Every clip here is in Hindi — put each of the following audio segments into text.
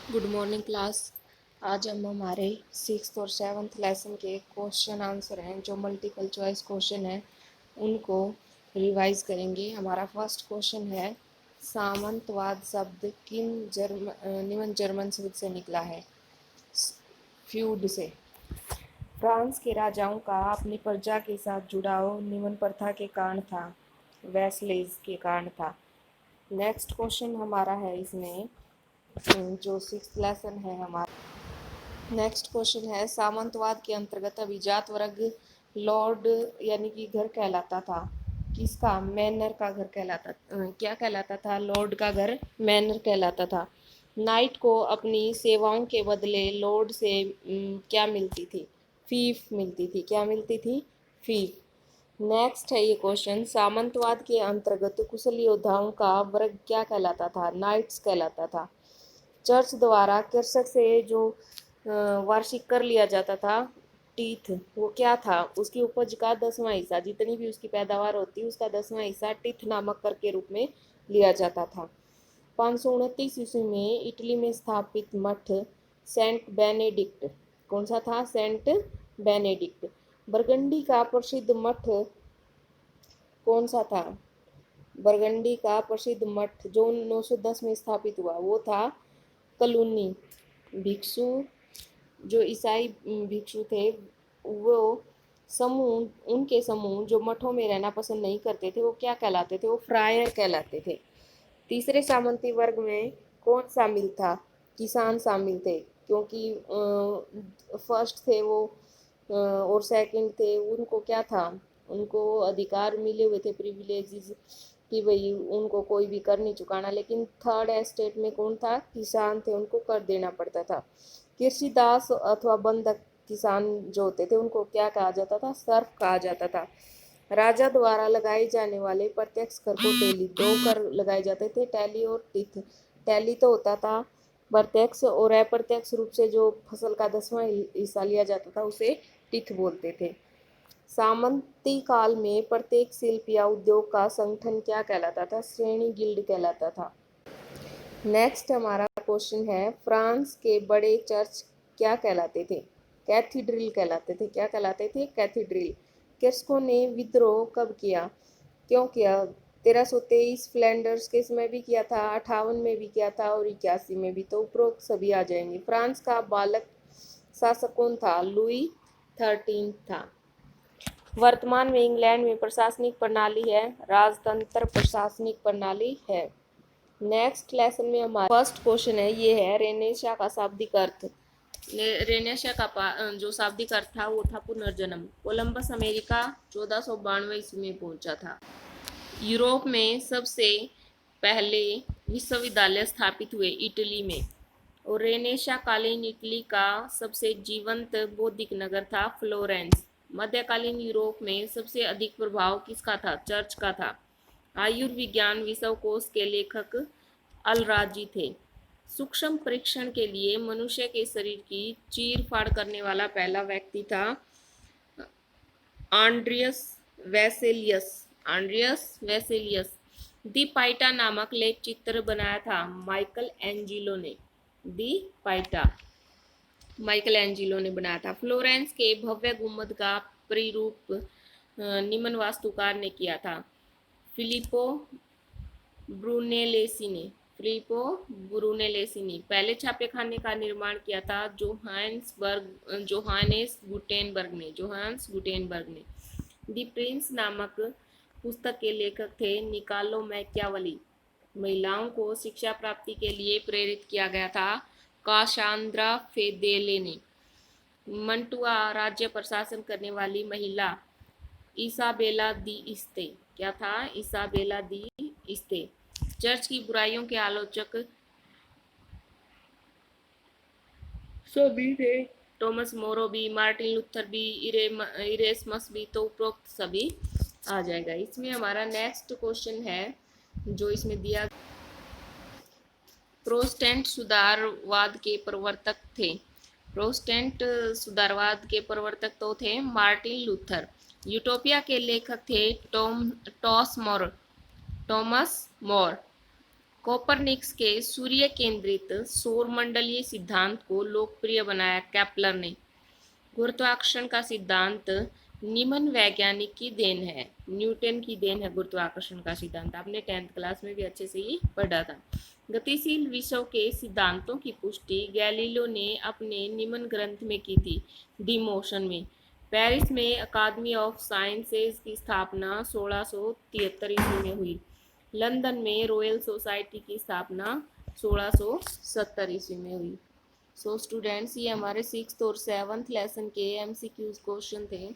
Good morning class. आज हम हमारे 6th और 7th लेसन के क्वेश्चन आंसर हैं जो मल्टीपल चॉइस क्वेश्चन हैं उनको रिवाइज करेंगे। हमारा फर्स्ट क्वेश्चन है, सामंतवाद शब्द निम्न जर्मन शब्द से निकला है? फ्यूड से। फ्रांस के राजाओं का अपनी प्रजा के साथ जुड़ाव निम्न प्रथा के कारण था, वेस्लेज के कारण था। नेक्स्ट क्वेश्चन हमारा है इसमें जो 6th लेसन है हमारा। नेक्स्ट क्वेश्चन है, सामंतवाद के अंतर्गत अभिजात वर्ग लॉर्ड यानी कि घर कहलाता था। किसका? मैनर का घर कहलाता क्या कहलाता था? लॉर्ड का घर मैनर कहलाता था। नाइट को अपनी सेवाओं के बदले लॉर्ड से क्या मिलती थी? फीफ मिलती थी। क्या मिलती थी? फीफ। नेक्स्ट है ये क्वेश्चन, सामंतवाद के अंतर्गत कुशल योद्धाओं का वर्ग क्या कहलाता था? नाइट्स कहलाता था। चर्च द्वारा कृषक से जो वार्षिक कर लिया जाता था, टीथ, वो क्या था? उसकी उपज का 10वां हिस्सा, जितनी भी उसकी पैदावार होती उसका 10वां हिस्सा टीथ नामक कर के रूप में लिया जाता था। 529 ईस्वी में इटली में स्थापित मठ सेंट बेनेडिक्ट, कौन सा था? Saint Benedict. बरगंडी का प्रसिद्ध मठ कौन सा था? बरगंडी का प्रसिद्ध मठ जो 910 में स्थापित हुआ वो था कलूनी। भिक्षु, जो ईसाई भिक्षु थे, वो उनके समूह जो मठों में रहना पसंद नहीं करते थे वो क्या कहलाते थे? वो फ्रायर कहलाते थे। तीसरे सामंती वर्ग में कौन शामिल था? किसान शामिल थे, क्योंकि फर्स्ट थे वो और सेकंड थे, उनको क्या था? उनको अधिकार मिले हुए थे, प्रिविलेजेस, कि भाई उनको कोई भी कर नहीं चुकाना। लेकिन थर्ड एस्टेट में कौन था? किसान थे, उनको कर देना पड़ता था। कृषिदास अथवा बंधक किसान जो होते थे उनको क्या कहा जाता था? सर्फ कहा जाता था। राजा द्वारा लगाए जाने वाले प्रत्यक्ष कर को टैली, दो कर लगाए जाते थे, टैली और टिथ। टैली तो होता था प्रत्यक्ष, और अप्रत्यक्ष रूप से जो फसल का 10वां हिस्सा लिया जाता था उसे टिथ बोलते थे। सामंती काल में प्रत्येक शिल्प या उद्योग का संगठन क्या कहलाता था? श्रेणी, गिल्ड कहलाता था। नेक्स्ट हमारा क्वेश्चन है, फ्रांस के बड़े चर्च क्या कहलाते थे? कैथीड्रल कहलाते थे। क्या कहलाते थे? कैथीड्रल। कृषकों ने विद्रोह कब किया? क्यों किया? 1323 फ्लैंडर्स के समय भी किया था, 58 में भी किया था और 81 में भी। तो उपरोक्त सभी आ जाएंगे। फ्रांस का बालक शासक कौन था? लुई 13 था। वर्तमान में इंग्लैंड में प्रशासनिक प्रणाली है, राजतंत्र प्रशासनिक प्रणाली है। नेक्स्ट लेसन में हमारा फर्स्ट क्वेश्चन है, ये है रेनेशा का शाब्दिक अर्थ। रेनेशा का जो शाब्दिक अर्थ था वो था पुनर्जन्म। कोलंबस अमेरिका 1492 ईस्वी में पहुंचा था। यूरोप में सबसे पहले विश्वविद्यालय स्थापित हुए इटली में, और रेनेशा कालीन इटली का सबसे जीवंत बौद्धिक नगर था फ्लोरेंस। मध्यकालीन यूरोप में सबसे अधिक प्रभाव किसका था? चर्च का था। आयुर्विज्ञान विश्वकोश के लेखक अलराजी थे। सूक्ष्म परीक्षण के लिए मनुष्य के शरीर की चीर फाड़ करने वाला पहला व्यक्ति था आंड्रियस वेसेलियस। आंड्रियस वेसेलियस। दी पाइटा नामक लेख चित्र बनाया था माइकल एंजिलो ने। दी पाइटा माइकल एंजिलो ने बनाया था। फ्लोरेंस के भव्य गुम्बद का प्रतिरूप निम्न वास्तुकार ने किया था? फिलिपो ब्रूनेलेसी ने। फिलिपो ब्रूनेलेसी ने। पहले छापेखाने का निर्माण किया था जोहानेस गुटेनबर्ग ने। दी प्रिंस नामक पुस्तक के लेखक थे निकालो मैकियावली। महिलाओं को शिक्षा प्राप्ति के लिए प्रेरित किया गया था कासांद्रा फेदेले ने। मंटुआ राज्य प्रशासन करने वाली महिला इसाबेला दी इस्ते। क्या था? इसाबेला दी इस्ते। चर्च की बुराइयों के आलोचक सभी थे, टॉमस मोरो भी, मार्टिन लूथर भी, इरेस्मस भी। तो उपरोक्त सभी आ जाएगा। इसमें हमारा नेक्स्ट क्वेश्चन है जो इसमें दिया, प्रोटेस्टेंट सुधारवाद के प्रवर्तक थे। प्रोटेस्टेंट सुधारवाद के प्रवर्तक तो थे मार्टिन लूथर। यूटोपिया के लेखक थे टॉमस मोर। कोपरनिकस के सूर्य केंद्रित सौरमंडलीय सिद्धांत को लोकप्रिय बनाया केपलर ने। गुरुत्वाकर्षण का सिद्धांत निम्न वैज्ञानिक की देन है। न्यूटन की देन है गुरुत्वाकर्षण का सिद्धांत। आपने 10th क्लास में भी अच्छे से ही पढ़ा था। गतिशील विश्व के सिद्धांतों की पुष्टि गैलीलियो ने अपने निम्न ग्रंथ में की थी, डी मोशन में। पेरिस में अकादमी ऑफ साइंसेज की स्थापना 1673 ईस्वी में हुई। लंदन में रॉयल सोसाइटी की स्थापना 1670 ईस्वी में हुई। सो स्टूडेंट्स, ये हमारे 6th और 7th लेसन के MCQs क्वेश्चन थे,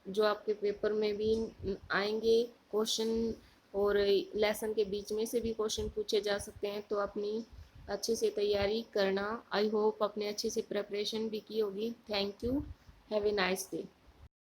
जो आपके पेपर में भी आएंगे क्वेश्चन, और लेसन के बीच में से भी क्वेश्चन पूछे जा सकते हैं। तो अपनी अच्छे से तैयारी करना। आई होप अपने अच्छे से प्रिपरेशन भी की होगी। Thank you. Have a nice day.